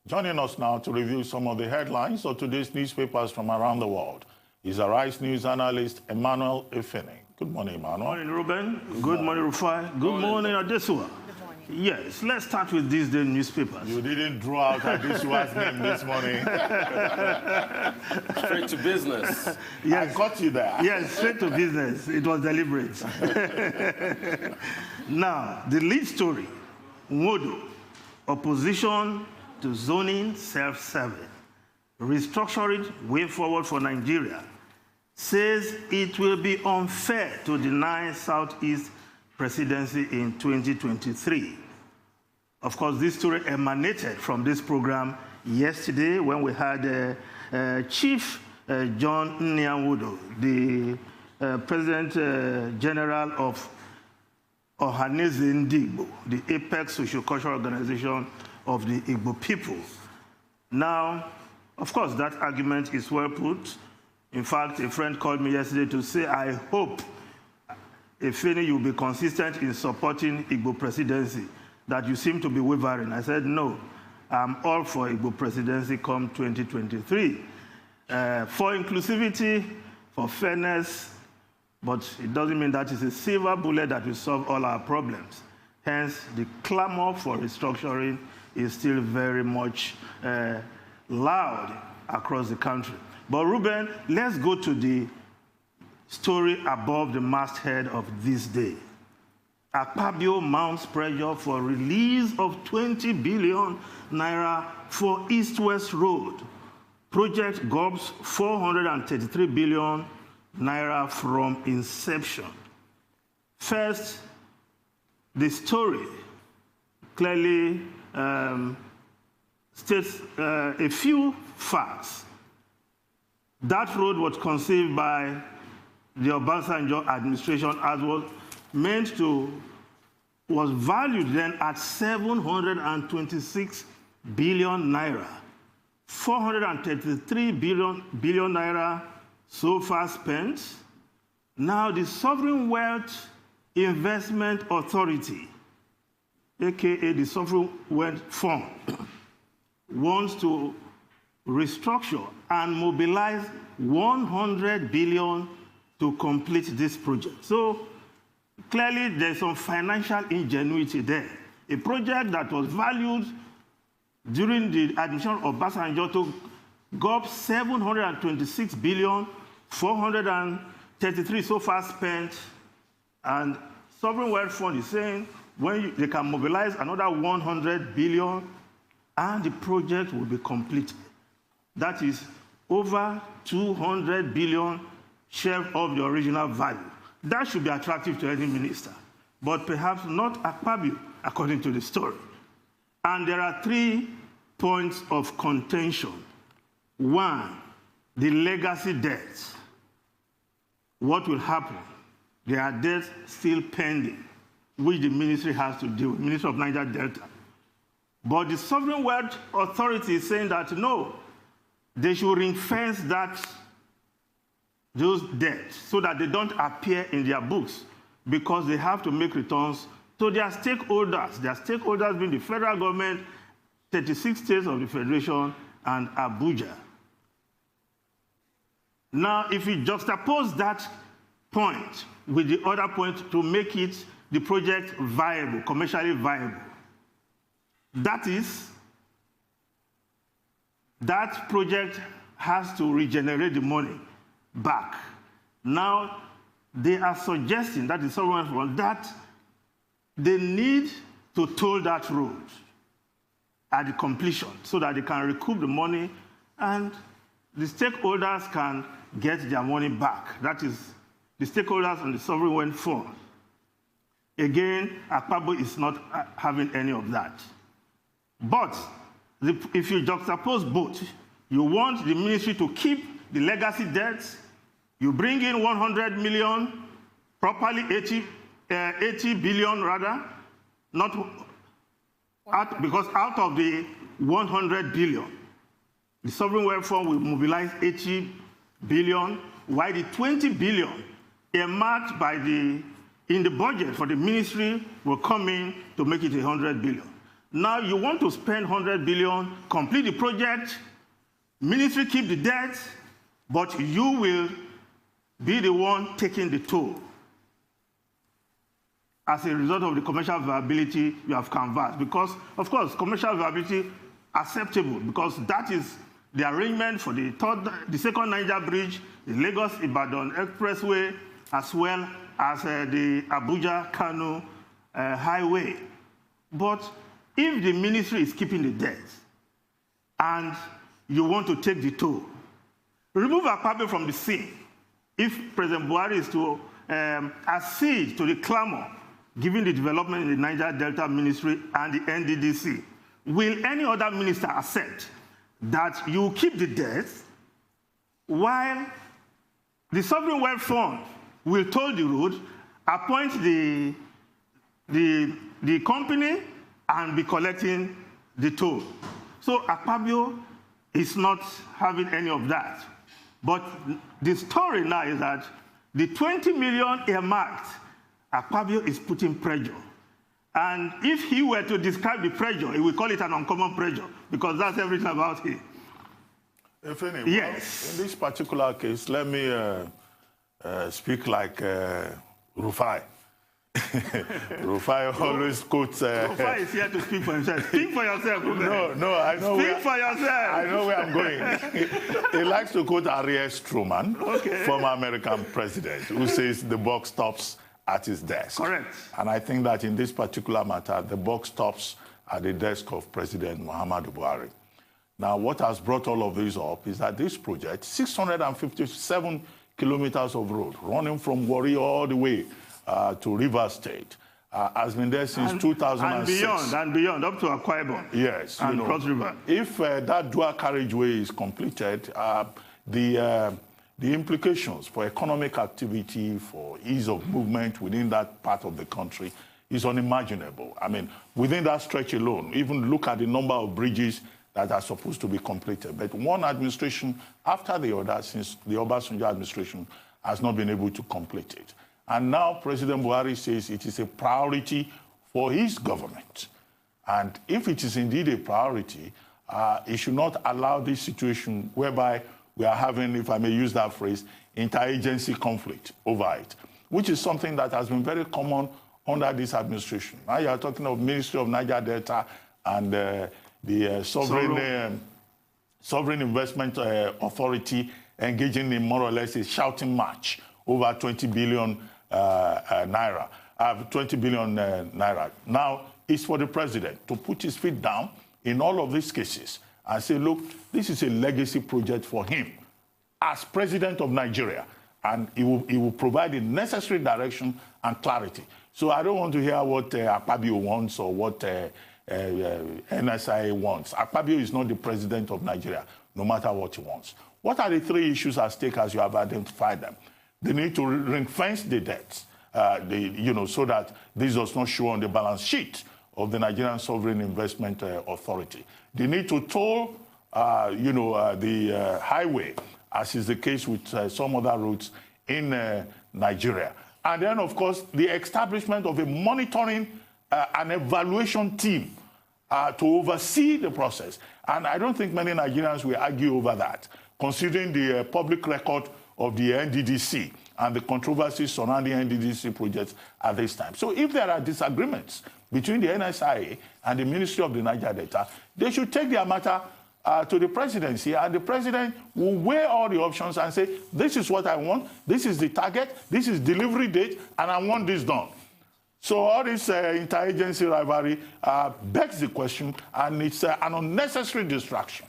Joining us now to review some of the headlines of today's newspapers from around the world is Arise News analyst Emmanuel Efene. Good morning, Emmanuel. Good morning, Ruben. Good morning, Rufai. Good morning, Adesua. Good morning. Yes, let's start with these day newspapers. You didn't draw out Adesua's name this morning. Straight to business. Yes. I got you there. Yes, straight to business. It was deliberate. Now, the lead story, Nwodo, opposition to zoning self-serving, restructuring way forward for Nigeria, says it will be unfair to deny Southeast presidency in 2023. Of course, this story emanated from this program yesterday when we had Chief John Nwodo, the President General of Ohaneze Ndigbo, the apex socio-cultural organization of the Igbo people. Now, of course, that argument is well put. In fact, a friend called me yesterday to say, I hope, Efene, you'll be consistent in supporting Igbo presidency, that you seem to be wavering. I said, no, I'm all for Igbo presidency come 2023. For inclusivity, for fairness, but it doesn't mean that is a silver bullet that will solve all our problems. Hence, the clamor for restructuring is still very much loud across the country. But Ruben, let's go to the story above the masthead of this day. Akpabio mounts pressure for release of 20 billion naira for East-West Road. Project gobs 433 billion naira from inception. First, the story clearly states a few facts. That road was conceived by the Obasanjo administration as was valued then at 726 billion naira. 433 billion naira so far spent. Now the Sovereign Wealth Investment Authority, aka the Sovereign Wealth Fund, wants to restructure and mobilize 100 billion to complete this project. So clearly there's some financial ingenuity there. A project that was valued during the administration of Obasanjo to go up 726 billion, 433 so far spent, and Sovereign Wealth Fund is saying they can mobilize another 100 billion and the project will be completed. That is over 200 billion share of the original value. That should be attractive to any minister, but perhaps not Akpabio, according to the story. And there are 3 points of contention. One, the legacy debts. What will happen? There are debts still pending, which the ministry has to deal with, Ministry of Niger Delta. But the Sovereign Wealth Authority is saying that no, they should ring-fence those debts so that they don't appear in their books, because they have to make returns to their stakeholders. Their stakeholders being the federal government, 36 states of the Federation, and Abuja. Now, if you juxtapose that point with the other point to make it the project viable, commercially viable, that is, that project has to regenerate the money back. Now, they are suggesting, that is someone that they need to toll that road at the completion so that they can recoup the money and the stakeholders can get their money back. That is, the stakeholders and the Sovereign Wealth Fund. Again, Akpabio is not having any of that. But if you juxtapose both, you want the ministry to keep the legacy debts, you bring in 100 million, properly 80 billion rather, because out of the 100 billion, the Sovereign Wealth Fund will mobilize 80 billion, while the 20 billion earmarked in the budget for the ministry will come in to make it 100 billion. Now you want to spend 100 billion, complete the project, ministry keep the debt, but you will be the one taking the toll as a result of the commercial viability you have canvassed. Because, of course, commercial viability acceptable, because that is the arrangement for the second Niger Bridge, the Lagos-Ibadan Expressway, as well as the Abuja-Kano highway. But if the ministry is keeping the debt and you want to take the toll, remove Akpabio from the scene. If President Buhari is to accede to the clamor given the development in the Niger Delta Ministry and the NDDC, will any other minister accept that you keep the debt while the Sovereign Wealth Fund will toll the road, appoint the company, and be collecting the toll? So Akpabio is not having any of that. But the story now is that the 20 million earmarked, Akpabio is putting pressure. And if he were to describe the pressure, he would call it an uncommon pressure, because that's everything about him. Efeni, yes. Well, in this particular case, let me speak like Rufai. Rufai always quotes... Rufai is here to speak for himself. Speak for yourself, Rufai. No, I know. Speak for yourself. I know where I'm going. He likes to quote Arias Truman, former American president, who says the buck stops at his desk. Correct. And I think that in this particular matter, the buck stops at the desk of President Muhammadu Buhari. Now, what has brought all of this up is that this project, 657 kilometers of road, running from Warri all the way to Rivers State, has been there since 2006. And beyond, up to Akwa Ibom. Yes. And Cross River. If that dual carriageway is completed, the implications for economic activity, for ease of movement within that part of the country is unimaginable. I mean, within that stretch alone, even look at the number of bridges that are supposed to be completed. But one administration after the other, since the Obasanjo administration, has not been able to complete it. And now President Buhari says it is a priority for his government. And if it is indeed a priority, it should not allow this situation whereby we are having, if I may use that phrase, interagency conflict over it, which is something that has been very common under this administration. Now you are talking of Ministry of Niger Delta and the Sovereign Investment Authority engaging in more or less a shouting match over 20 billion naira. Now, it's for the president to put his feet down in all of these cases and say, look, this is a legacy project for him as president of Nigeria, and he will provide the necessary direction and clarity. So I don't want to hear what Akpabio wants or what NSIA wants. Akpabio is not the president of Nigeria, no matter what he wants. What are the three issues at stake as you have identified them? They need to ring-fence the debts, so that this does not show on the balance sheet of the Nigerian Sovereign Investment Authority. They need to toll, the highway, as is the case with some other routes in Nigeria. And then, of course, the establishment of a monitoring and evaluation team to oversee the process. And I don't think many Nigerians will argue over that, considering the public record of the NDDC and the controversies surrounding NDDC projects at this time. So if there are disagreements between the NSIA and the Ministry of the Niger Delta, they should take their matter to the presidency, and the president will weigh all the options and say, this is what I want, this is the target, this is delivery date, and I want this done. So all this interagency rivalry begs the question, and it's an unnecessary distraction.